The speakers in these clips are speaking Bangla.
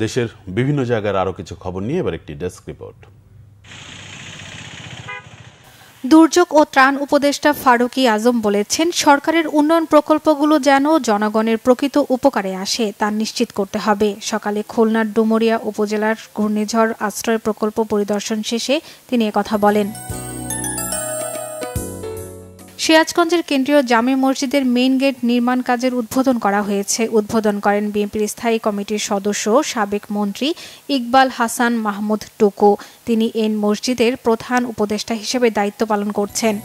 দেশের বিভিন্ন জায়গার আরও কিছু খবর নিয়ে এবার একটি ডেস্ক রিপোর্ট। দুর্যোগ ও ত্রাণ উপদেষ্টা ফারুকী আজম বলেছেন, সরকারের উন্নয়ন প্রকল্পগুলো যেন জনগণের প্রকৃত উপকারে আসে তা নিশ্চিত করতে হবে। সকালে খুলনার ডুমুরিয়া উপজেলার ঘূর্ণিঝড় আশ্রয় প্রকল্প পরিদর্শন শেষে তিনি একথা বলেন। সিরাজগঞ্জের কেন্দ্রীয় জামে মসজিদের মেইন গেট নির্মাণ কাজের উদ্বোধন করা হয়েছে। উদ্বোধন করেন বিএনপির স্থায়ী কমিটির সদস্য সাবেক মন্ত্রী ইকবাল হাসান মাহমুদ টুকু। তিনি এই মসজিদের প্রধান উপদেষ্টা হিসেবে দায়িত্ব পালন করছেন।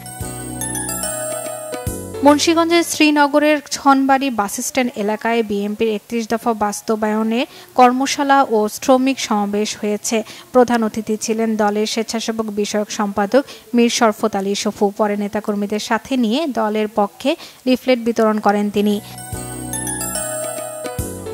মুন্সিগঞ্জের শ্রীনগরের ছনবাড়ি বাসস্ট্যান্ড এলাকায় বিএনপির ৩১ দফা বাস্তবায়নে কর্মশালা ও শ্রমিক সমাবেশ হয়েছে। প্রধান অতিথি ছিলেন দলের স্বেচ্ছাসেবক বিষয়ক সম্পাদক মীর শরফত আলী সফু। পরে নেতাকর্মীদের সাথে নিয়ে দলের পক্ষে লিফলেট বিতরণ করেন তিনি।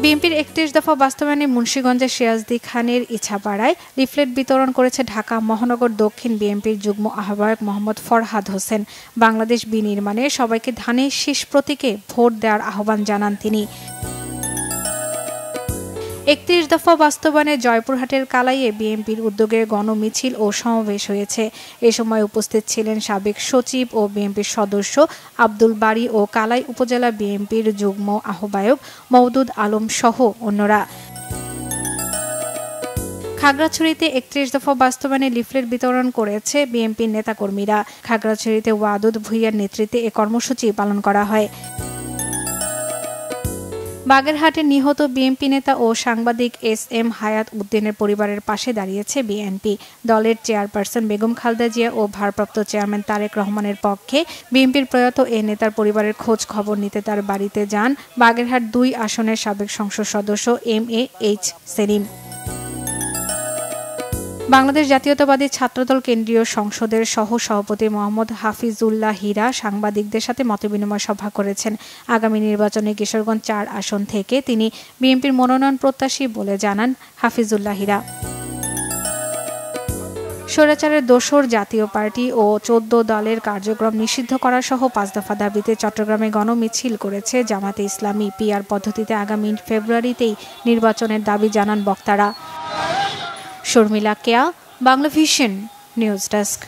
বিএনপির ৩১ দফা বাস্তবায়নে মুন্সিগঞ্জের সিরাজদি খানের ইছাপাড়ায় লিফলেট বিতরণ করেছে ঢাকা মহানগর দক্ষিণ বিএনপির যুগ্ম আহ্বায়ক মোহাম্মদ ফরহাদ হোসেন। বাংলাদেশ বিনির্মাণে সবাইকে ধানের শীষ প্রতীকে ভোট দেওয়ার আহ্বান জানান তিনি। ৩১ দফা বাস্তবায়নে জয়পুরহাটের কালাইয়ে বিএনপির উদ্যোগে গণমিছিল ও সমাবেশ হয়েছে। এ সময় উপস্থিত ছিলেন সাবেক সচিব ও বিএনপির সদস্য আব্দুল বারী ও কালাই উপজেলা বিএনপির যুগ্ম আহ্বায়ক মওদুদ আলম সহ অন্যরা। খাগড়াছড়িতে ৩১ দফা বাস্তবায়নে লিফলেট বিতরণ করেছে বিএনপির নেতাকর্মীরা। খাগড়াছড়িতে ওয়াদুদ ভুঁইয়ার নেতৃত্বে এ কর্মসূচি পালন করা হয়। বাগেরহাটে নিহত বিএনপি নেতা ও সাংবাদিক এস.এম. হায়াত উদ্দিনের পরিবারের পাশে দাঁড়িয়েছে বিএনপি। দলের চেয়ারপারসন বেগম খালেদা জিয়া ও ভারপ্রাপ্ত চেয়ারম্যান তারেক রহমানের পক্ষে বিএনপির প্রয়াত এ নেতার পরিবারের খোঁজ খবর নিতে তার বাড়িতে যান বাগেরহাট ২ আসনের সাবেক সংসদ সদস্য এম.এ.এইচ. সেলিম। বাংলাদেশ জাতীয়তাবাদী ছাত্রদল কেন্দ্রীয় সংসদের সহ সভাপতি মোহাম্মদ হাফিজুল্লাহ হীরা সাংবাদিকদের সাথে মতবিনিময় সভা করেছেন। আগামী নির্বাচনে কিশোরগঞ্জ ৪ আসন থেকে তিনি বিএনপির মনোনয়ন প্রত্যাশী বলে জানান হাফিজুল্লাহ হীরা। স্বৈরাচারের দোসর জাতীয় পার্টি ও ১৪ দলের কার্যক্রম নিষিদ্ধ করা সহ ৫ দফা দাবিতে চট্টগ্রামে গণমিছিল করেছে জামাতে ইসলামী। পিআর পদ্ধতিতে আগামী ফেব্রুয়ারিতেই নির্বাচনের দাবি জানান বক্তারা। শর্মিলা কেয়া, বাংলা ভিশন নিউজ ডেস্ক।